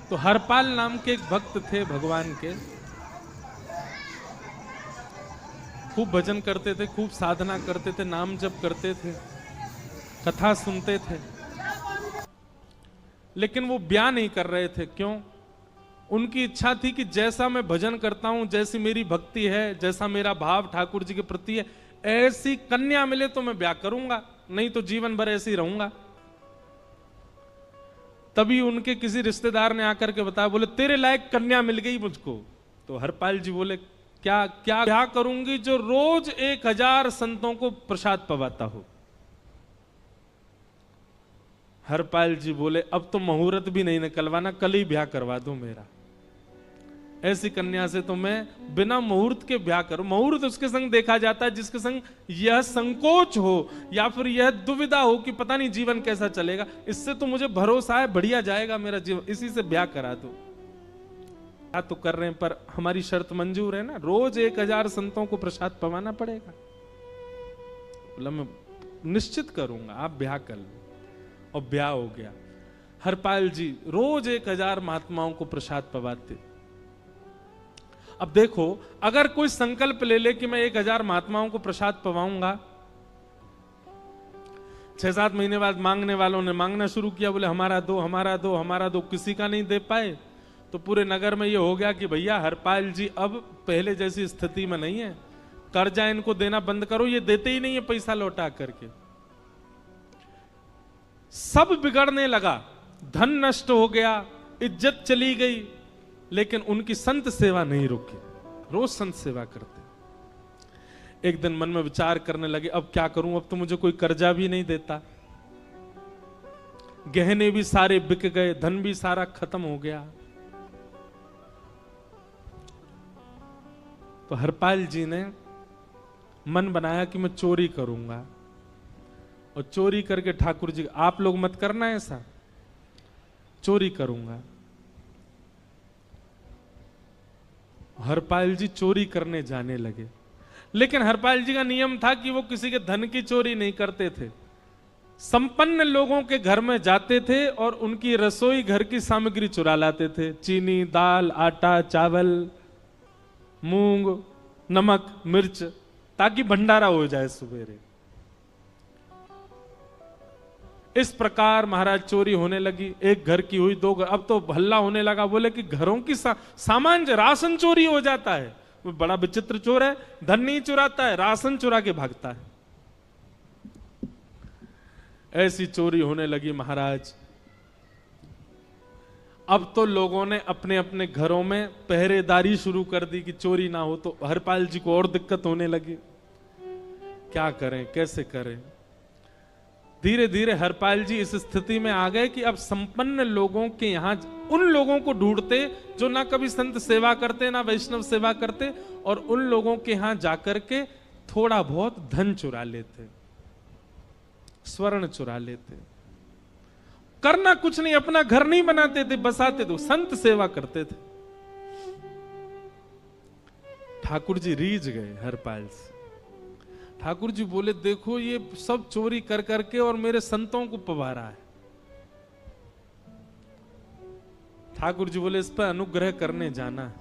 तो हरपाल नाम के एक भक्त थे भगवान के, खूब भजन करते थे, खूब साधना करते थे, नाम जप करते थे, कथा सुनते थे, लेकिन वो ब्याह नहीं कर रहे थे। क्यों? उनकी इच्छा थी कि जैसा मैं भजन करता हूं, जैसी मेरी भक्ति है, जैसा मेरा भाव ठाकुर जी के प्रति है, ऐसी कन्या मिले तो मैं ब्याह करूंगा, नहीं तो जीवन भर ऐसे ही रहूंगा। तभी उनके किसी रिश्तेदार ने आकर के बताया, बोले तेरे लायक कन्या मिल गई मुझको। तो हरपाल जी बोले क्या क्या क्या करूंगी जो रोज 1000 संतों को प्रसाद पवाता हो। हरपाल जी बोले अब तो मुहूर्त भी नहीं निकलवाना, कल ही ब्याह करवा दो मेरा। ऐसी कन्या से तो मैं बिना मुहूर्त के ब्याह करूं। मुहूर्त उसके संग देखा जाता है जिसके संग यह संकोच हो या फिर यह दुविधा हो कि पता नहीं जीवन कैसा चलेगा, इससे तो मुझे भरोसा है बढ़िया जाएगा मेरा जीवन, इसी से ब्याह करा दो। क्या तो कर रहे हैं, पर हमारी शर्त मंजूर है ना, रोज 1000 संतों को प्रसाद पवाना पड़ेगा। बोला मैं निश्चित करूंगा, आप ब्याह कर लो। और ब्याह हो गया। हरपाल जी रोज 1000 महात्माओं को प्रसाद पवाते। अब देखो, अगर कोई संकल्प ले ले कि मैं 1000 महात्माओं को प्रसाद पवाऊंगा, 6-7 महीने बाद मांगने वालों ने मांगना शुरू किया, बोले हमारा दो, हमारा दो, हमारा दो, किसी का नहीं दे पाए। तो पूरे नगर में यह हो गया कि भैया हरपाल जी अब पहले जैसी स्थिति में नहीं है, कर्जा इनको देना बंद करो, ये देते ही नहीं है पैसा लौटा करके। सब बिगड़ने लगा, धन नष्ट हो गया, इज्जत चली गई, लेकिन उनकी संत सेवा नहीं रुकी, रोज संत सेवा करते। एक दिन मन में विचार करने लगे अब क्या करूं, अब तो मुझे कोई कर्जा भी नहीं देता, गहने भी सारे बिक गए, धन भी सारा खत्म हो गया। तो हरपाल जी ने मन बनाया कि मैं चोरी करूंगा, और चोरी करके ठाकुर जी, आप लोग मत करना ऐसा, चोरी करूंगा। हरपाल जी चोरी करने जाने लगे, लेकिन हरपाल जी का नियम था कि वो किसी के धन की चोरी नहीं करते थे। संपन्न लोगों के घर में जाते थे और उनकी रसोई घर की सामग्री चुरा लाते थे, चीनी, दाल, आटा, चावल, मूंग, नमक, मिर्च, ताकि भंडारा हो जाए सवेरे। इस प्रकार महाराज चोरी होने लगी, एक घर की हुई, 2 घर, अब तो हल्ला होने लगा, बोले कि घरों की सामान राशन चोरी हो जाता है। वो बड़ा विचित्र चोर है, धन नहीं चुराता है, राशन चुरा के भागता है। ऐसी चोरी होने लगी महाराज। अब तो लोगों ने अपने अपने घरों में पहरेदारी शुरू कर दी कि चोरी ना हो। तो हरपाल जी को और दिक्कत होने लगी, क्या करें, कैसे करें। धीरे धीरे हरपाल जी इस स्थिति में आ गए कि अब संपन्न लोगों के यहां उन लोगों को ढूंढते जो ना कभी संत सेवा करते ना वैष्णव सेवा करते, और उन लोगों के यहां जाकर के थोड़ा बहुत धन चुरा लेते, स्वर्ण चुरा लेते। करना कुछ नहीं, अपना घर नहीं बनाते थे, बसाते थे, संत सेवा करते थे। ठाकुर जी रीझ गए हरपाल से। ठाकुर जी बोले देखो ये सब चोरी कर करके और मेरे संतों को पवा रहा है। ठाकुर जी बोले इस पर अनुग्रह करने जाना है।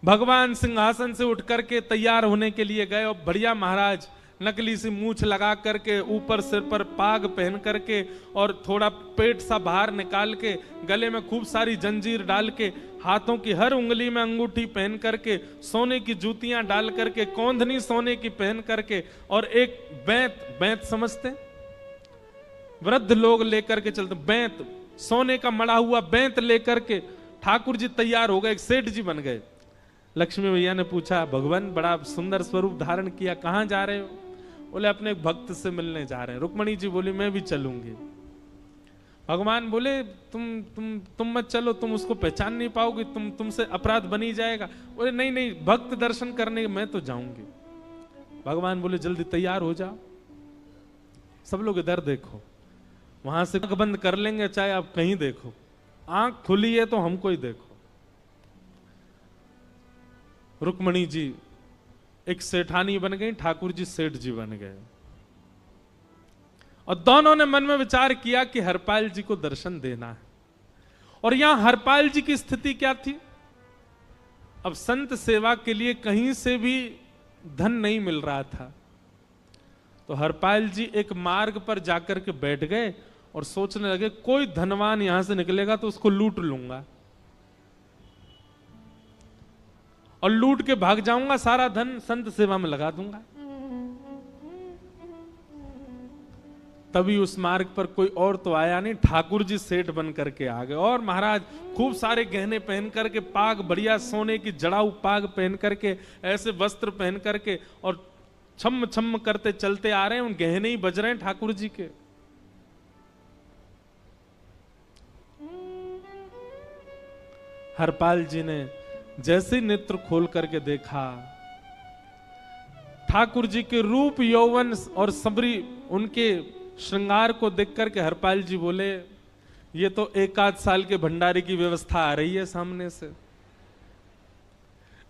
भगवान सिंहासन से उठ करके तैयार होने के लिए गए, और बढ़िया महाराज नकली सी मूछ लगा करके, ऊपर सिर पर पाग पहन करके, और थोड़ा पेट सा बाहर निकाल के, गले में खूब सारी जंजीर डाल के, हाथों की हर उंगली में अंगूठी पहन करके, सोने की जूतियां डाल करके, कौंधनी सोने की पहन करके, और एक बैंत समझते, वृद्ध लोग लेकर के चलते, बैंत, सोने का मड़ा हुआ बैंत लेकर के ठाकुर जी तैयार हो गए, एक सेठ जी बन गए। लक्ष्मी भैया ने पूछा भगवान बड़ा सुंदर स्वरूप धारण किया, कहां जा रहे हो? बोले अपने भक्त से मिलने जा रहे हैं। रुक्मणी जी बोली मैं भी चलूंगी। भगवान बोले तुम मत चलो, तुम उसको पहचान नहीं पाओगे, तुमसे अपराध बनी जाएगा। बोले नहीं नहीं, भक्त दर्शन करने मैं तो जाऊंगी। भगवान बोले जल्दी तैयार हो जाओ, सब लोग इधर देखो, वहां से आंख बंद कर लेंगे चाहे आप कहीं देखो, आंख खुली है तो हमको ही देखो। रुक्मणी जी एक सेठानी बन गई, ठाकुर जी सेठ जी बन गए, और दोनों ने मन में विचार किया कि हरपाल जी को दर्शन देना है। और यहां हरपाल जी की स्थिति क्या थी? अब संत सेवा के लिए कहीं से भी धन नहीं मिल रहा था, तो हरपाल जी एक मार्ग पर जाकर के बैठ गए और सोचने लगे कोई धनवान यहां से निकलेगा तो उसको लूट लूंगा और लूट के भाग जाऊंगा, सारा धन संत सेवा में लगा दूंगा। तभी उस मार्ग पर कोई और तो आया नहीं, ठाकुर जी सेठ बन करके आ गए। और महाराज खूब सारे गहने पहन करके, पाग बढ़िया सोने की जड़ाऊ पाग पहन करके, ऐसे वस्त्र पहन करके और छम छम करते चलते आ रहे हैं। उन गहने ही बज रहे हैं ठाकुर जी के। हरपाल जी ने जैसे ही नेत्र खोल करके देखा, ठाकुर जी के रूप यौवन और सबरी उनके श्रृंगार को देख करके हरपाल जी बोले, ये तो 1 आध साल के भंडारे की व्यवस्था आ रही है सामने से।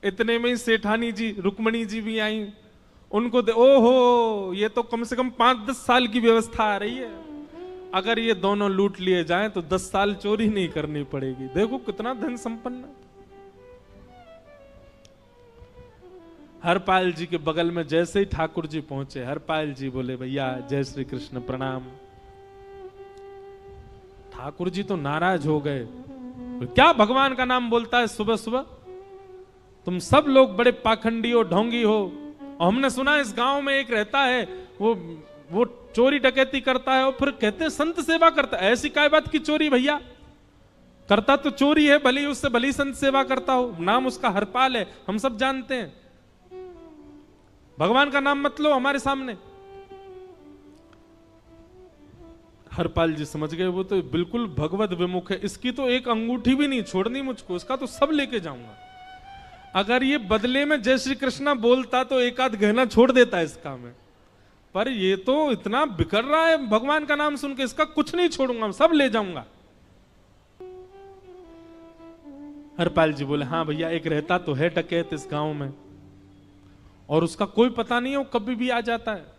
इतने में ही सेठानी जी रुक्मणी जी भी आई, उनको ओहो, ये तो कम से कम 5-10 साल की व्यवस्था आ रही है। अगर ये दोनों लूट लिए जाएं तो 10 साल चोरी नहीं करनी पड़ेगी। देखो कितना धन संपन्न। हरपाल जी के बगल में जैसे ही ठाकुर जी पहुंचे, हरपाल जी बोले, भैया जय श्री कृष्ण, प्रणाम। ठाकुर जी तो नाराज हो गए, क्या भगवान का नाम बोलता है सुबह सुबह? तुम सब लोग बड़े पाखंडी हो, ढोंगी हो। और हमने सुना इस गांव में एक रहता है, वो चोरी डकैती करता है और फिर कहते हैं संत सेवा करता है। ऐसी काय बात की चोरी भैया? करता तो चोरी है, भली उससे भली संत सेवा करता हो। नाम उसका हरपाल है, हम सब जानते हैं। भगवान का नाम मत लो हमारे सामने। हरपाल जी समझ गए, वो तो बिल्कुल भगवत विमुख है, इसकी तो एक अंगूठी भी नहीं छोड़नी मुझको, इसका तो सब लेके जाऊंगा। अगर ये बदले में जय श्री कृष्णा बोलता तो 1 आध गहना छोड़ देता इसका में, पर ये तो इतना बिखर रहा है भगवान का नाम सुन के, इसका कुछ नहीं छोड़ूंगा, सब ले जाऊंगा। हरपाल जी बोले, हाँ भैया, एक रहता तो है डकैत इस गांव में, और उसका कोई पता नहीं है, वो कभी भी आ जाता है।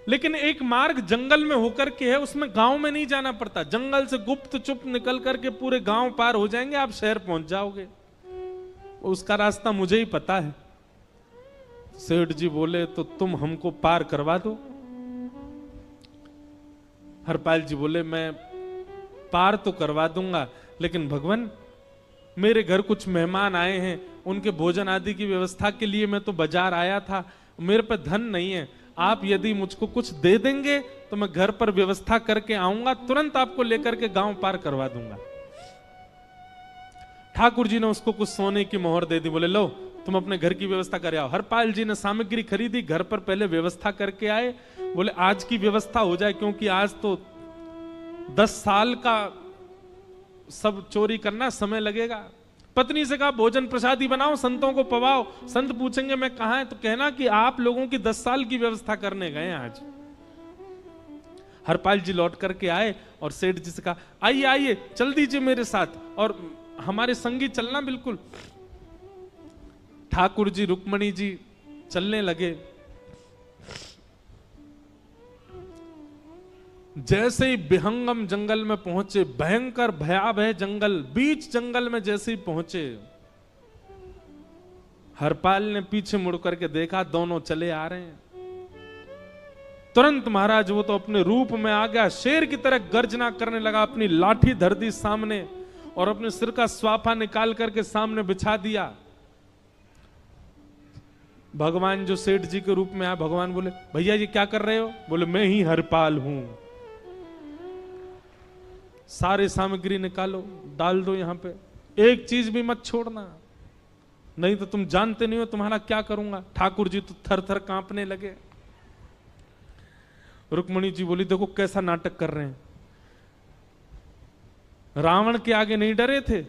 लेकिन एक मार्ग जंगल में होकर के है, उसमें गांव में नहीं जाना पड़ता। जंगल से गुप्त चुप निकल करके पूरे गांव पार हो जाएंगे, आप शहर पहुंच जाओगे। उसका रास्ता मुझे ही पता है। सेठ जी बोले, तो तुम हमको पार करवा दो। हरपाल जी बोले, मैं पार तो करवा दूंगा, लेकिन भगवान मेरे घर कुछ मेहमान आए हैं, उनके भोजन आदि की व्यवस्था के लिए मैं तो बाजार आया था, मेरे पे धन नहीं है। आप यदि मुझको कुछ दे देंगे तो मैं घर पर व्यवस्था करके आऊंगा, तुरंत आपको लेकर के गांव पार करवा दूंगा। ठाकुर जी ने उसको कुछ सोने की मोहर दे दी, बोले लो तुम अपने घर की व्यवस्था कर आओ। हरपाल जी ने सामग्री खरीदी, घर पर पहले व्यवस्था करके आए। बोले आज की व्यवस्था हो जाए, क्योंकि आज तो 10 साल का सब चोरी करना समय लगेगा। पत्नी से कहा भोजन प्रसादी बनाओ, संतों को पवाओ। संत पूछेंगे मैं कहां है, तो कहना कि आप लोगों की 10 साल की व्यवस्था करने गए आज। हरपाल जी लौट करके आए और सेठ जी से कहा, आइए आइए चल दीजिए मेरे साथ और हमारे संगी चलना बिल्कुल। ठाकुर जी रुक्मणी जी चलने लगे। जैसे ही विहंगम जंगल में पहुंचे, भयंकर भयावह जंगल, बीच जंगल में जैसे ही पहुंचे, हरपाल ने पीछे मुड़ करके देखा, दोनों चले आ रहे हैं। तुरंत महाराज वो तो अपने रूप में आ गया, शेर की तरह गर्जना करने लगा, अपनी लाठी धर दी सामने और अपने सिर का स्वाफा निकाल करके सामने बिछा दिया। भगवान जो सेठ जी के रूप में आया, भगवान बोले, भैया ये क्या कर रहे हो? बोले, मैं ही हरपाल हूं। सारे सामग्री निकालो, डाल दो यहां पे, एक चीज भी मत छोड़ना, नहीं तो तुम जानते नहीं हो तुम्हारा क्या करूंगा। ठाकुर जी तो थर थर कांपने लगे। रुक्मणी जी बोली, देखो कैसा नाटक कर रहे हैं। रावण के आगे नहीं डरे थे,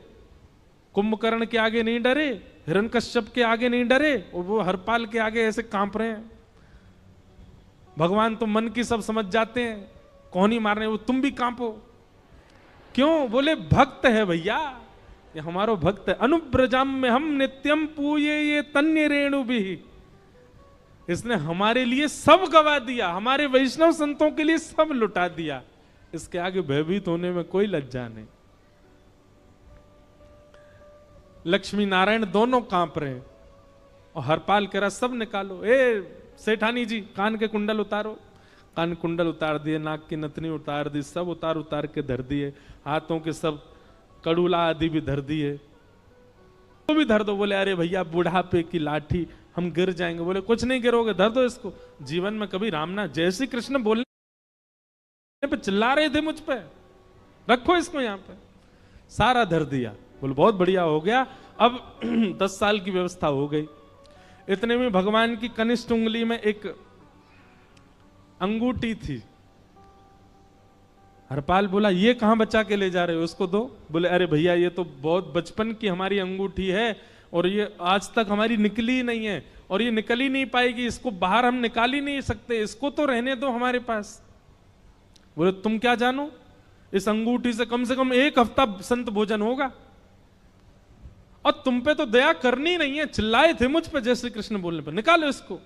कुंभकर्ण के आगे नहीं डरे, हिरण्यकश्यप के आगे नहीं डरे, और वो हरपाल के आगे ऐसे कांप रहे हैं। भगवान तो मन की सब समझ जाते हैं, कौन ही मारने, वो तुम भी कांपो क्यों? बोले, भक्त है भैया, ये हमारो भक्त है। अनुब्रजम में हम नित्यम पूये ये तन्य रेणु भी, इसने हमारे लिए सब गवा दिया, हमारे वैष्णव संतों के लिए सब लुटा दिया। इसके आगे भयभीत होने में कोई लज्जा नहीं। लक्ष्मी नारायण दोनों कांप रहे हैं और हरपाल कह रहा सब निकालो, ए सेठानी जी कान के कुंडल उतारो। कान कुंडल उतार दिए, नाक की नथनी उतार दी, सब उतार उतार के धर दिए, हाथों के सब कड़ूला आदि भी धर दिए। तो भी धर दो। बोले अरे भैया बुढ़ापे की लाठी, हम गिर जाएंगे। बोले कुछ नहीं गिरोगे, धर दो इसको। जीवन में कभी राम ना जय श्री कृष्ण बोलने पे चिल्ला रहे थे मुझ पे, रखो इसको यहाँ पे। सारा धर दिया। बोले बहुत बढ़िया हो गया, अब 10 साल की व्यवस्था हो गई। इतने में भगवान की कनिष्ठ उंगली में एक अंगूठी थी। हरपाल बोला ये कहां बचा के ले जा रहे हो, उसको दो। बोले अरे भैया ये तो बहुत बचपन की हमारी अंगूठी है और ये आज तक हमारी निकली ही नहीं है और ये निकल ही नहीं पाएगी, इसको बाहर हम निकाल ही नहीं सकते, इसको तो रहने दो हमारे पास। बोले तुम क्या जानो, इस अंगूठी से कम 1 हफ्ता संत भोजन होगा और तुम पे तो दया करनी नहीं है। चिल्लाए थे मुझ पे जय श्री कृष्ण बोलने पर, निकालो इसको।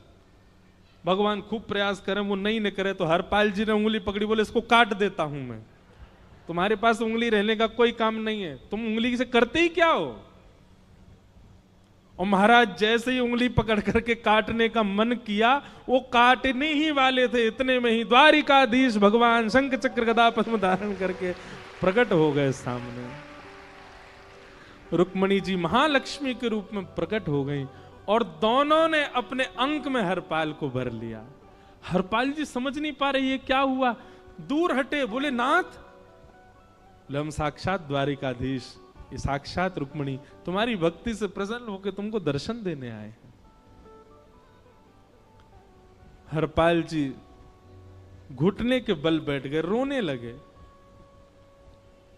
भगवान खूब प्रयास करें, वो नहीं निकले तो हरपाल जी ने उंगली पकड़ी। बोले इसको काट देता हूं मैं, तुम्हारे पास उंगली रहने का कोई काम नहीं है, तुम उंगली से करते ही क्या हो। और महाराज जैसे ही उंगली पकड़ करके काटने का मन किया, वो काटने ही वाले थे, इतने में ही द्वारिकाधीश भगवान शंख चक्र गदा पद्म धारण करके प्रकट हो गए सामने। रुक्मणी जी महालक्ष्मी के रूप में प्रकट हो गई और दोनों ने अपने अंक में हरपाल को भर लिया। हरपाल जी समझ नहीं पा रहे ये क्या हुआ, दूर हटे। बोले नाथ, बोले हम साक्षात द्वारिकाधीश, ये साक्षात रुक्मणी तुम्हारी भक्ति से प्रसन्न होकर तुमको दर्शन देने आए हैं। हरपाल जी घुटने के बल बैठ गए, रोने लगे,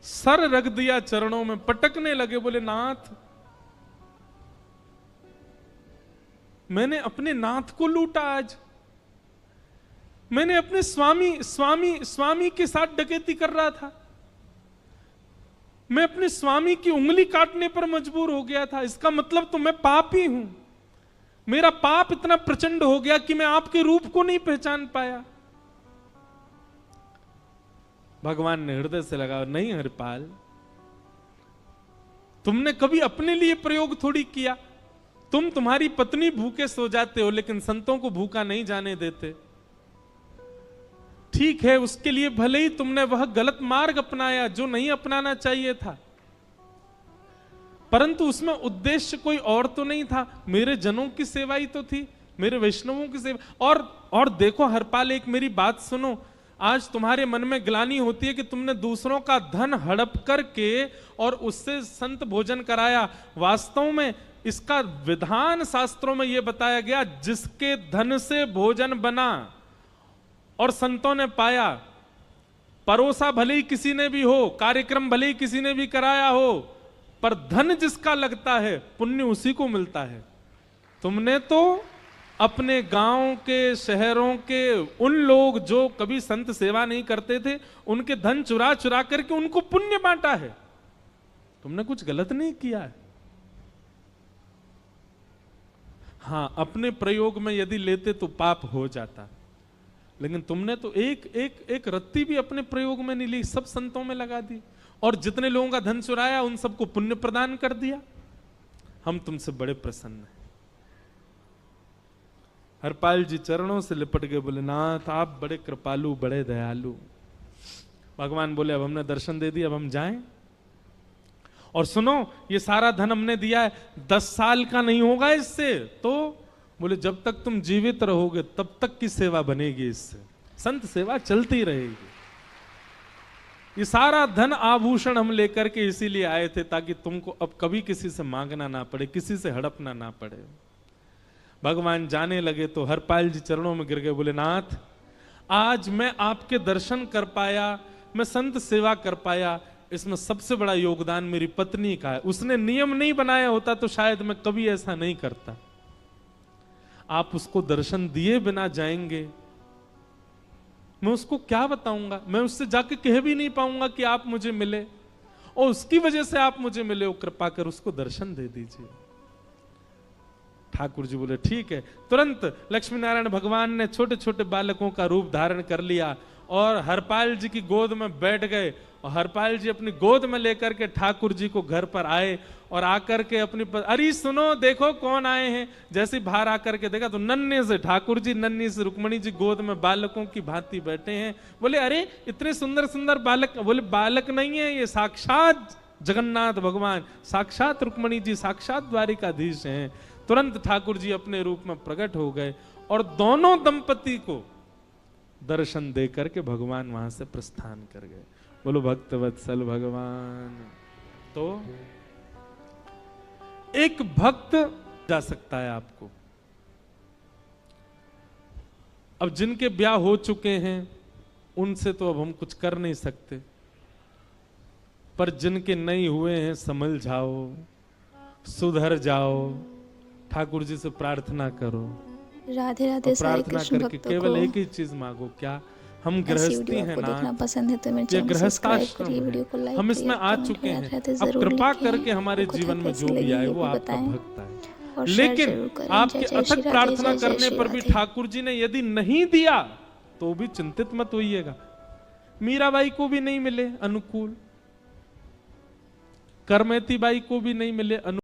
सर रख दिया चरणों में, पटकने लगे। बोले नाथ, मैंने अपने नाथ को लूटा, आज मैंने अपने स्वामी के साथ डकैती कर रहा था, मैं अपने स्वामी की उंगली काटने पर मजबूर हो गया था, इसका मतलब तो मैं पापी हूं। मेरा पाप इतना प्रचंड हो गया कि मैं आपके रूप को नहीं पहचान पाया। भगवान ने हृदय से लगा, नहीं हरपाल, तुमने कभी अपने लिए प्रयोग थोड़ी किया, तुम्हारी पत्नी भूखे सो जाते हो लेकिन संतों को भूखा नहीं जाने देते। ठीक है, उसके लिए भले ही तुमने वह गलत मार्ग अपनाया जो नहीं अपनाना चाहिए था, परंतु उसमें उद्देश्य कोई और तो नहीं था, मेरे जनों की सेवा ही तो थी, मेरे वैष्णवों की सेवा। और देखो हरपाल, एक मेरी बात सुनो, आज तुम्हारे मन में ग्लानि होती है कि तुमने दूसरों का धन हड़प करके और उससे संत भोजन कराया। वास्तव में इसका विधान शास्त्रों में यह बताया गया, जिसके धन से भोजन बना और संतों ने पाया, परोसा भले ही किसी ने भी हो, कार्यक्रम भले ही किसी ने भी कराया हो, पर धन जिसका लगता है पुण्य उसी को मिलता है। तुमने तो अपने गांव के, शहरों के उन लोग जो कभी संत सेवा नहीं करते थे, उनके धन चुरा चुरा करके उनको पुण्य बांटा है। तुमने कुछ गलत नहीं किया है। हाँ, अपने प्रयोग में यदि लेते तो पाप हो जाता, लेकिन तुमने तो एक रत्ती भी अपने प्रयोग में नहीं ली, सब संतों में लगा दी और जितने लोगों का धन चुराया उन सबको पुण्य प्रदान कर दिया। हम तुमसे बड़े प्रसन्न हैं। हरपाल जी चरणों से लिपट गए, बोले नाथ आप बड़े कृपालु, बड़े दयालु। भगवान बोले अब हमने दर्शन दे दिया, अब हम जाएं। और सुनो, ये सारा धन हमने दिया है, 10 साल का नहीं होगा इससे। तो बोले जब तक तुम जीवित रहोगे तब तक की सेवा बनेगी, इससे संत सेवा चलती रहेगी। ये सारा धन आभूषण हम लेकर के इसीलिए आए थे ताकि तुमको अब कभी किसी से मांगना ना पड़े, किसी से हड़पना ना पड़े। भगवान जाने लगे तो हरपाल जी चरणों में गिर गए, बोले नाथ आज मैं आपके दर्शन कर पाया, मैं संत सेवा कर पाया, इसमें सबसे बड़ा योगदान मेरी पत्नी का है। उसने नियम नहीं बनाया होता तो शायद मैं कभी ऐसा नहीं करता। आप उसको दर्शन दिए बिना जाएंगे, मैं उसको क्या बताऊंगा, मैं उससे जाके कह भी नहीं पाऊंगा कि आप मुझे मिले, और उसकी वजह से आप मुझे मिले, वो कृपा कर उसको दर्शन दे दीजिए। ठाकुर जी बोले ठीक है। तुरंत लक्ष्मी नारायण भगवान ने छोटे छोटे बालकों का रूप धारण कर लिया और हरपाल जी की गोद में बैठ गए और हरपाल जी अपनी गोद में लेकर के ठाकुर जी को घर पर आए और आकर के अपनी अरे सुनो देखो कौन आए हैं। जैसे बाहर आकर के देखा तो नन्हे से ठाकुर जी, नन्ही से रुक्मणी जी गोद में बालकों की भांति बैठे हैं। बोले अरे इतने सुंदर सुंदर बालक। बोले बालक नहीं है, ये साक्षात जगन्नाथ भगवान, साक्षात रुक्मणी जी, साक्षात द्वारिकाधीश हैं। तुरंत ठाकुर जी अपने रूप में प्रकट हो गए और दोनों दंपति को दर्शन दे करके भगवान वहां से प्रस्थान कर गए। बोलो भक्त वत्सल भगवान। तो एक भक्त जा सकता है आपको। अब जिनके ब्याह हो चुके हैं उनसे तो अब हम कुछ कर नहीं सकते, पर जिनके नहीं हुए हैं समझ जाओ, सुधर जाओ, ठाकुर जी से प्रार्थना करो। राधे राधे सारे प्रार्थना कृष्ण करके भक्तों केवल को एक ही चीज मांगो। क्या हम ऐसी गृहस्थी वीडियो हैं आपको ना, देखना पसंद है तो मेरे ये चैनल को सब्सक्राइब गृहस्थाश्रम करिए, वीडियो को है, लाइक हम करिए, इसमें आ कमेंट चुके में हैं। रहते अब जरूर कृपा लिखिए। करके हमारे आपको जीवन में कैसी जो भी लगी आए ये वो भी आपका बताएं भक्त आए। और शेयर लेकिन जरूर करें। आपके जय जय श्री अथक राधे, प्रार्थना जय जय करने श्री पर भी राधे। ठाकुर जी ने यदि नहीं दिया तो भी चिंतित मत होइएगा। मीराबाई को भी नहीं मिले अनुकूल, करमेती बाई को भी नहीं मिले अनुकूल।